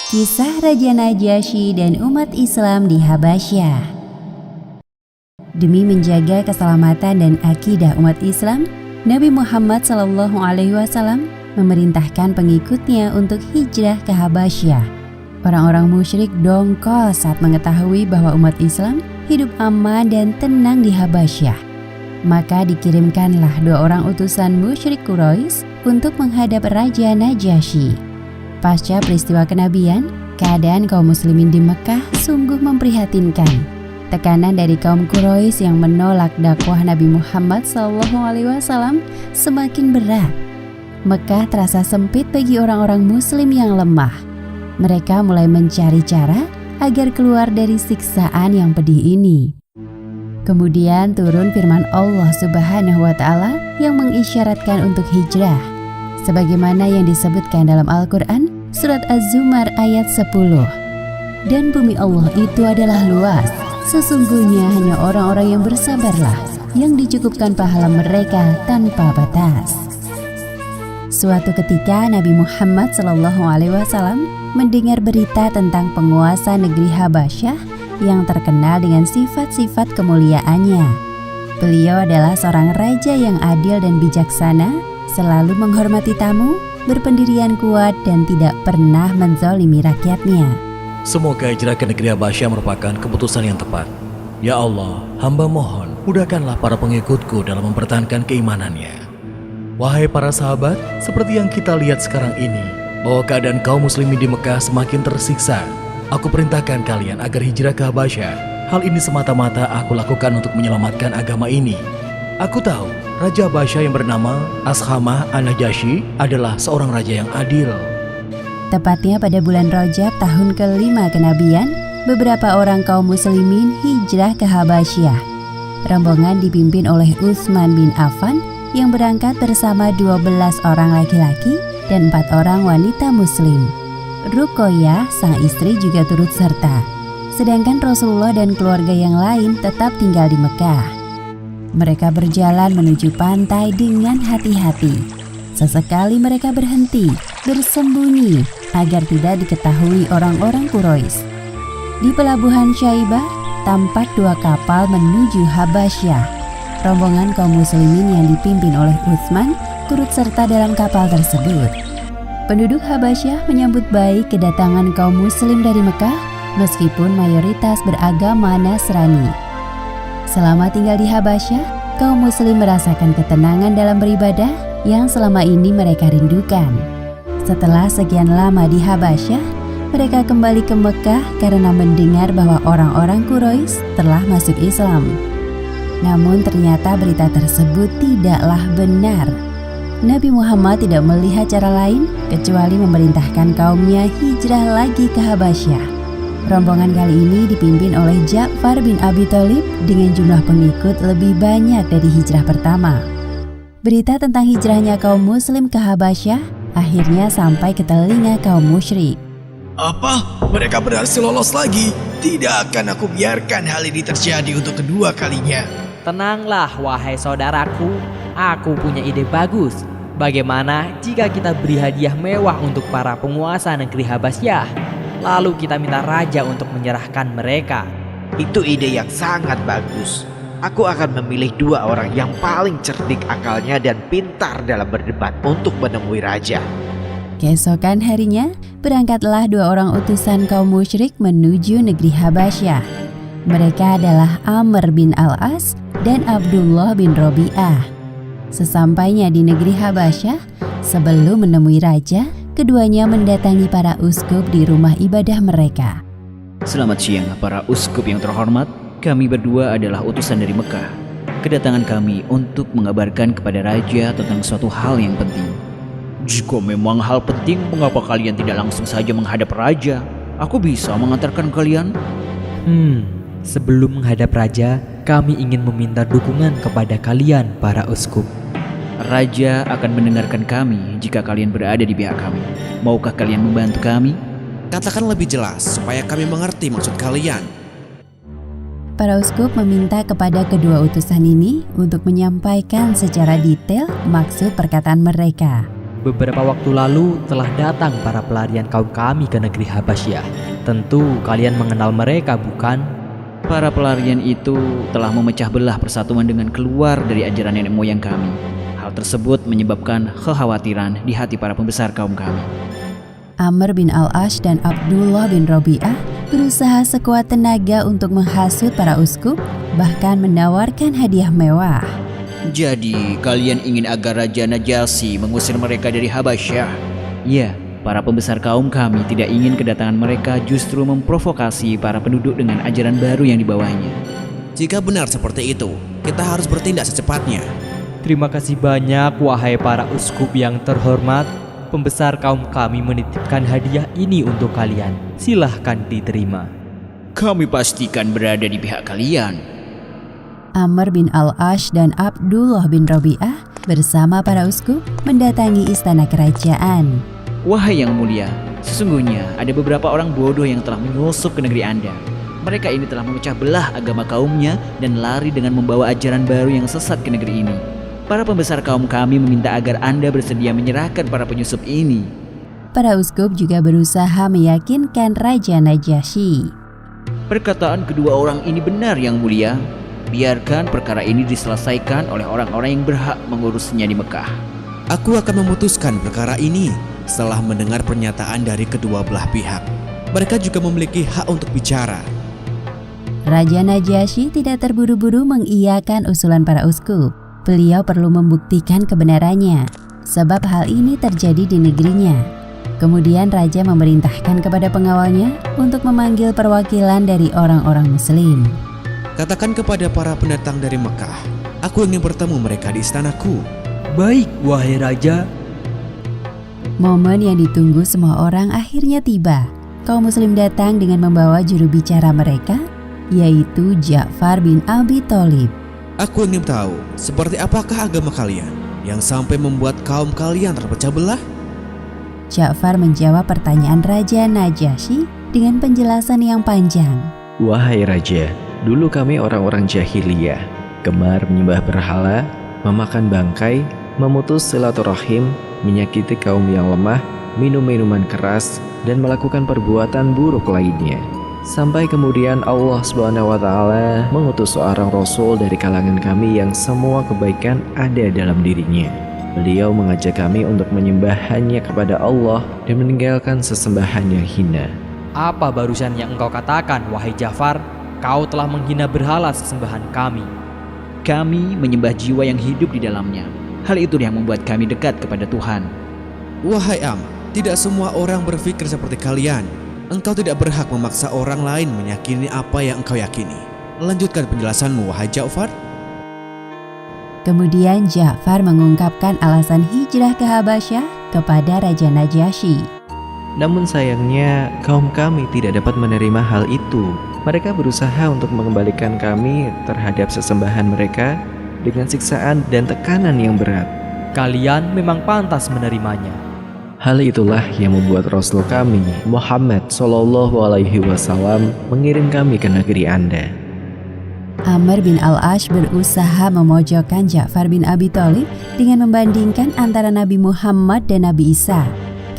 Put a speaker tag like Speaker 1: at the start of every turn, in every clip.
Speaker 1: Kisah Raja Najasyi dan umat Islam di Habasyah. Demi menjaga keselamatan dan akidah umat Islam, Nabi Muhammad SAW memerintahkan pengikutnya untuk hijrah ke Habasyah. Orang-orang musyrik dongkol saat mengetahui bahwa umat Islam hidup aman dan tenang di Habasyah. Maka dikirimkanlah 2 orang utusan musyrik Quraisy untuk menghadap Raja Najasyi. Pasca peristiwa kenabian, keadaan kaum muslimin di Mekah sungguh memprihatinkan. Tekanan dari kaum Quraisy yang menolak dakwah Nabi Muhammad SAW semakin berat. Mekah terasa sempit bagi orang-orang muslim yang lemah. Mereka mulai mencari cara agar keluar dari siksaan yang pedih ini. Kemudian turun firman Allah Subhanahu wa Ta'ala yang mengisyaratkan untuk hijrah, sebagaimana yang disebutkan dalam Al-Quran surat Az-Zumar ayat 10. Dan bumi Allah itu adalah luas, sesungguhnya hanya orang-orang yang bersabarlah yang dicukupkan pahala mereka tanpa batas. Suatu ketika Nabi Muhammad SAW mendengar berita tentang penguasa negeri Habasyah yang terkenal dengan sifat-sifat kemuliaannya. Beliau adalah seorang raja yang adil dan bijaksana, selalu menghormati tamu, berpendirian kuat dan tidak pernah menzalimi rakyatnya.
Speaker 2: Semoga hijrah ke negeri Habasyah merupakan keputusan yang tepat. Ya Allah, hamba mohon, mudahkanlah para pengikutku dalam mempertahankan keimanannya. Wahai para sahabat, seperti yang kita lihat sekarang ini, bahwa keadaan kaum muslimin di Mekah semakin tersiksa. Aku perintahkan kalian agar hijrah ke Habasyah. Hal ini semata-mata aku lakukan untuk menyelamatkan agama ini. Aku tahu Raja Habasyah yang bernama Ashamah An-Najasyi adalah seorang raja yang adil.
Speaker 1: Tepatnya pada bulan Rajab tahun ke-5 kenabian, beberapa orang kaum muslimin hijrah ke Habasyah. Rombongan dipimpin oleh Utsman bin Affan yang berangkat bersama 12 orang laki-laki dan 4 orang wanita muslim. Ruqayyah, sang istri, juga turut serta. Sedangkan Rasulullah dan keluarga yang lain tetap tinggal di Mekah. Mereka berjalan menuju pantai dengan hati-hati. Sesekali mereka berhenti, bersembunyi agar tidak diketahui orang-orang Quraisy. Di pelabuhan Syaibah, tampak 2 kapal menuju Habasyah. Rombongan kaum muslimin yang dipimpin oleh Utsman turut serta dalam kapal tersebut. Penduduk Habasyah menyambut baik kedatangan kaum muslim dari Mekah, meskipun mayoritas beragama Nasrani. Selama tinggal di Habasyah, kaum muslim merasakan ketenangan dalam beribadah yang selama ini mereka rindukan. Setelah sekian lama di Habasyah, mereka kembali ke Mekah karena mendengar bahwa orang-orang Quraisy telah masuk Islam. Namun ternyata berita tersebut tidaklah benar. Nabi Muhammad tidak melihat cara lain kecuali memerintahkan kaumnya hijrah lagi ke Habasyah. Rombongan kali ini dipimpin oleh Ja'far bin Abi Thalib dengan jumlah pengikut lebih banyak dari hijrah pertama. Berita tentang hijrahnya kaum muslim ke Habasyah akhirnya sampai ke telinga kaum musyrik.
Speaker 3: Apa? Mereka berhasil lolos lagi? Tidak akan aku biarkan hal ini terjadi untuk kedua kalinya.
Speaker 4: Tenanglah wahai saudaraku, aku punya ide bagus. Bagaimana jika kita beri hadiah mewah untuk para penguasa negeri Habasyah? Lalu kita minta raja untuk menyerahkan mereka.
Speaker 5: Itu ide yang sangat bagus. Aku akan memilih 2 orang yang paling cerdik akalnya dan pintar dalam berdebat untuk menemui raja.
Speaker 1: Keesokan harinya, berangkatlah 2 orang utusan kaum musyrik menuju negeri Habasyah. Mereka adalah Amr bin Al-As dan Abdullah bin Rabi'ah. Sesampainya di negeri Habasyah, sebelum menemui raja, keduanya mendatangi para uskup di rumah ibadah mereka.
Speaker 6: Selamat siang para uskup yang terhormat. Kami berdua adalah utusan dari Mekah. Kedatangan kami untuk mengabarkan kepada raja tentang suatu hal yang penting. Jika memang hal penting, mengapa kalian tidak langsung saja menghadap raja? Aku bisa mengantarkan kalian.
Speaker 4: Sebelum menghadap raja, kami ingin meminta dukungan kepada kalian para uskup.
Speaker 6: Raja akan mendengarkan kami jika kalian berada di pihak kami. Maukah kalian membantu kami?
Speaker 3: Katakan lebih jelas supaya kami mengerti maksud kalian.
Speaker 1: Para uskup meminta kepada kedua utusan ini untuk menyampaikan secara detail maksud perkataan mereka.
Speaker 4: Beberapa waktu lalu telah datang para pelarian kaum kami ke negeri Habasyah. Tentu kalian mengenal mereka, bukan?
Speaker 6: Para pelarian itu telah memecah belah persatuan dengan keluar dari ajaran nenek moyang kami. Hal tersebut menyebabkan kekhawatiran di hati para pembesar kaum kami.
Speaker 1: Amr bin Al-Ash dan Abdullah bin Rabi'ah berusaha sekuat tenaga untuk menghasut para uskup, bahkan menawarkan hadiah mewah.
Speaker 6: Jadi, kalian ingin agar Raja Najasyi mengusir mereka dari Habasyah? Ya, para pembesar kaum kami tidak ingin kedatangan mereka justru memprovokasi para penduduk dengan ajaran baru yang dibawanya.
Speaker 3: Jika benar seperti itu, kita harus bertindak secepatnya.
Speaker 4: Terima kasih banyak wahai para uskup yang terhormat. Pembesar kaum kami menitipkan hadiah ini untuk kalian. Silahkan diterima.
Speaker 6: Kami pastikan berada di pihak kalian.
Speaker 1: Amr bin Al-Ash dan Abdullah bin Rabi'ah bersama para uskup mendatangi istana kerajaan.
Speaker 6: Wahai yang mulia, sesungguhnya ada beberapa orang bodoh yang telah menyusup ke negeri Anda. Mereka ini telah memecah belah agama kaumnya dan lari dengan membawa ajaran baru yang sesat ke negeri ini. Para pembesar kaum kami meminta agar Anda bersedia menyerahkan para penyusup ini.
Speaker 1: Para uskup juga berusaha meyakinkan Raja Najasyi.
Speaker 6: Perkataan kedua orang ini benar yang mulia. Biarkan perkara ini diselesaikan oleh orang-orang yang berhak mengurusnya di Mekah.
Speaker 3: Aku akan memutuskan perkara ini setelah mendengar pernyataan dari kedua belah pihak. Mereka juga memiliki hak untuk bicara.
Speaker 1: Raja Najasyi tidak terburu-buru mengiyakan usulan para uskup. Beliau perlu membuktikan kebenarannya, sebab hal ini terjadi di negerinya. Kemudian Raja memerintahkan kepada pengawalnya untuk memanggil perwakilan dari orang-orang Muslim.
Speaker 3: Katakan kepada para pendatang dari Mekah, aku ingin bertemu mereka di istanaku.
Speaker 4: Baik, wahai Raja.
Speaker 1: Momen yang ditunggu semua orang akhirnya tiba. Kaum Muslim datang dengan membawa juru bicara mereka, yaitu Ja'far bin Abi Thalib.
Speaker 3: Aku ingin tahu, seperti apakah agama kalian yang sampai membuat kaum kalian terpecah belah?
Speaker 1: Ja'far menjawab pertanyaan Raja Najasyi dengan penjelasan yang panjang.
Speaker 7: Wahai Raja, dulu kami orang-orang jahiliyah, gemar menyembah berhala, memakan bangkai, memutus silaturahim, menyakiti kaum yang lemah, minum minuman keras, dan melakukan perbuatan buruk lainnya. Sampai kemudian Allah SWT mengutus seorang Rasul dari kalangan kami yang semua kebaikan ada dalam dirinya. Beliau mengajak kami untuk menyembah hanya kepada Allah dan meninggalkan sesembahan yang hina.
Speaker 4: Apa barusan yang engkau katakan, wahai Ja'far? Kau telah menghina berhala sesembahan kami.
Speaker 6: Kami menyembah jiwa yang hidup di dalamnya. Hal itu yang membuat kami dekat kepada Tuhan.
Speaker 3: Wahai tidak semua orang berpikir seperti kalian. Engkau tidak berhak memaksa orang lain meyakini apa yang engkau yakini. Lanjutkan penjelasanmu, wahai Ja'far.
Speaker 1: Kemudian Ja'far mengungkapkan alasan hijrah ke Habasyah kepada Raja Najasyi.
Speaker 7: Namun sayangnya kaum kami tidak dapat menerima hal itu. Mereka berusaha untuk mengembalikan kami terhadap sesembahan mereka dengan siksaan dan tekanan yang berat.
Speaker 4: Kalian memang pantas menerimanya.
Speaker 7: Hal itulah yang membuat Rasul kami, Muhammad SAW, mengirim kami ke negeri Anda.
Speaker 1: Amr bin Al-Ash berusaha memojokkan Ja'far bin Abi Thalib dengan membandingkan antara Nabi Muhammad dan Nabi Isa,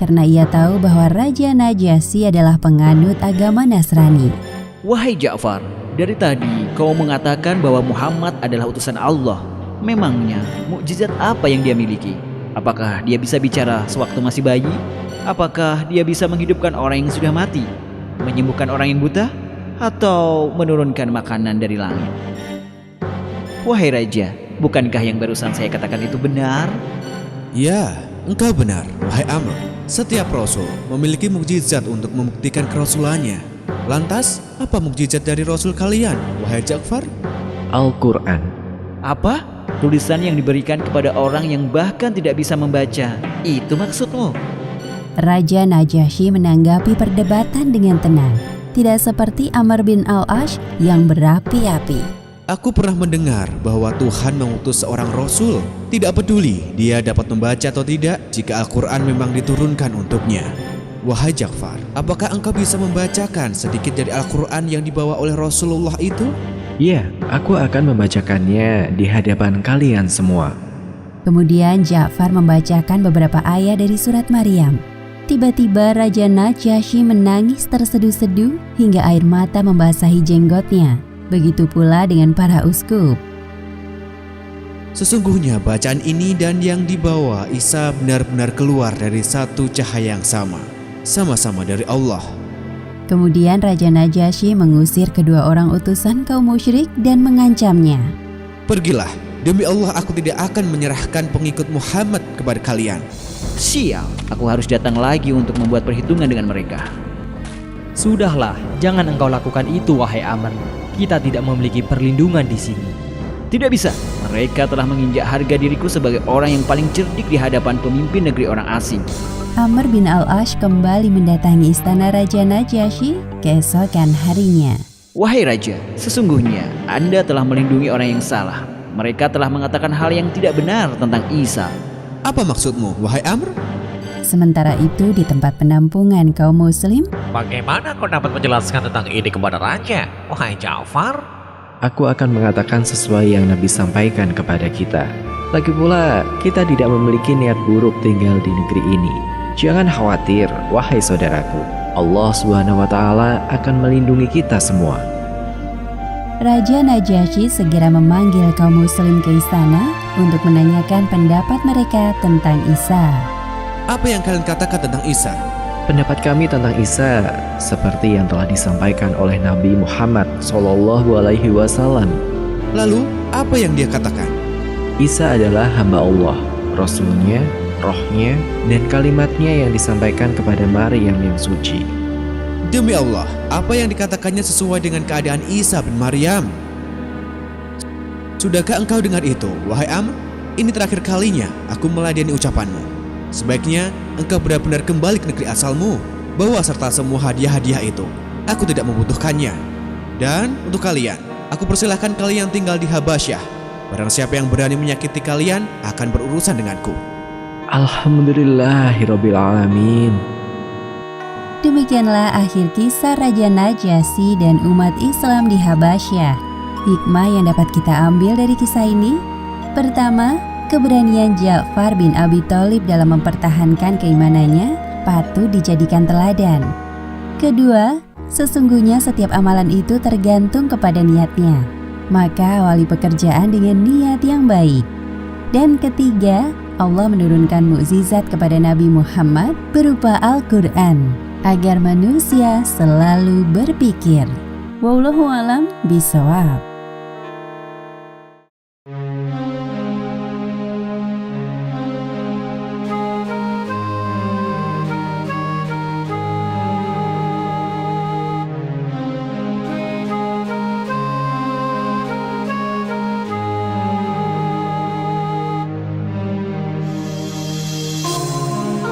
Speaker 1: karena ia tahu bahwa Raja Najasyi adalah penganut agama Nasrani.
Speaker 6: Wahai Ja'far, dari tadi kau mengatakan bahwa Muhammad adalah utusan Allah. Memangnya mukjizat apa yang dia miliki? Apakah dia bisa bicara sewaktu masih bayi? Apakah dia bisa menghidupkan orang yang sudah mati? Menyembuhkan orang yang buta? Atau menurunkan makanan dari langit? Wahai Raja, bukankah yang barusan saya katakan itu benar?
Speaker 3: Ya, engkau benar, wahai Amr. Setiap Rasul memiliki mukjizat untuk membuktikan kerasulannya. Lantas, apa mukjizat dari Rasul kalian, wahai Ja'far?
Speaker 7: Al-Quran.
Speaker 6: Apa? Tulisan yang diberikan kepada orang yang bahkan tidak bisa membaca. Itu maksudmu?
Speaker 1: Raja Najasyi menanggapi perdebatan dengan tenang, tidak seperti Amr bin Al-Ash yang berapi-api.
Speaker 3: Aku pernah mendengar bahwa Tuhan mengutus seorang Rasul. Tidak peduli dia dapat membaca atau tidak jika Al-Quran memang diturunkan untuknya. Wahai Ja'far, apakah engkau bisa membacakan sedikit dari Al-Quran yang dibawa oleh Rasulullah itu?
Speaker 7: Ya, aku akan membacakannya di hadapan kalian semua.
Speaker 1: Kemudian Ja'far membacakan beberapa ayat dari surat Maryam. Tiba-tiba Raja Najasyi menangis terseduh-seduh hingga air mata membasahi jenggotnya. Begitu pula dengan para uskup.
Speaker 3: Sesungguhnya bacaan ini dan yang dibawa Isa benar-benar keluar dari satu cahaya yang sama-sama dari Allah.
Speaker 1: Kemudian Raja Najasyi mengusir kedua orang utusan kaum musyrik dan mengancamnya.
Speaker 3: Pergilah, demi Allah aku tidak akan menyerahkan pengikut Muhammad kepada kalian.
Speaker 6: Sial, aku harus datang lagi untuk membuat perhitungan dengan mereka.
Speaker 4: Sudahlah, jangan engkau lakukan itu wahai Amr. Kita tidak memiliki perlindungan di sini.
Speaker 6: Tidak bisa, mereka telah menginjak harga diriku sebagai orang yang paling cerdik di hadapan pemimpin negeri orang asing.
Speaker 1: Amr bin Al-Ash kembali mendatangi istana Raja Najasyi keesokan harinya.
Speaker 6: Wahai Raja, sesungguhnya Anda telah melindungi orang yang salah. Mereka telah mengatakan hal yang tidak benar tentang Isa.
Speaker 3: Apa maksudmu, wahai Amr?
Speaker 1: Sementara itu di tempat penampungan kaum muslim,
Speaker 8: Bagaimana kau dapat menjelaskan tentang ini kepada raja, wahai Ja'far?
Speaker 7: Aku akan mengatakan sesuai yang Nabi sampaikan kepada kita. Lagi pula, kita tidak memiliki niat buruk tinggal di negeri ini. Jangan khawatir, wahai saudaraku. Allah SWT akan melindungi kita semua.
Speaker 1: Raja Najasyi segera memanggil kaum muslim ke istana untuk menanyakan pendapat mereka tentang Isa.
Speaker 3: Apa yang kalian katakan tentang Isa?
Speaker 7: Pendapat kami tentang Isa seperti yang telah disampaikan oleh Nabi Muhammad SAW.
Speaker 3: Lalu, apa yang dia katakan?
Speaker 7: Isa adalah hamba Allah, Rasulnya, rohnya, dan kalimatnya yang disampaikan kepada Maryam yang suci.
Speaker 3: Demi Allah, apa yang dikatakannya sesuai dengan keadaan Isa bin Maryam? Sudahkah engkau dengar itu, wahai Amr? Ini terakhir kalinya aku meladeni ucapanmu. Sebaiknya engkau benar-benar kembali ke negeri asalmu. Bawa serta semua hadiah-hadiah itu. Aku tidak membutuhkannya. Dan untuk kalian, aku persilahkan kalian tinggal di Habasyah. Barang siapa yang berani menyakiti kalian akan berurusan denganku.
Speaker 7: Alhamdulillahirrabbilalamin.
Speaker 1: Demikianlah akhir kisah Raja Najasyi dan umat Islam di Habasyah. Hikmah yang dapat kita ambil dari kisah ini: pertama, keberanian Ja'far bin Abi Thalib dalam mempertahankan keimanannya patut dijadikan teladan. Kedua, sesungguhnya setiap amalan itu tergantung kepada niatnya. Maka awali pekerjaan dengan niat yang baik. Dan ketiga, Allah menurunkan mukjizat kepada Nabi Muhammad berupa Al-Quran agar manusia selalu berpikir. Wallahu a'lam bishawab.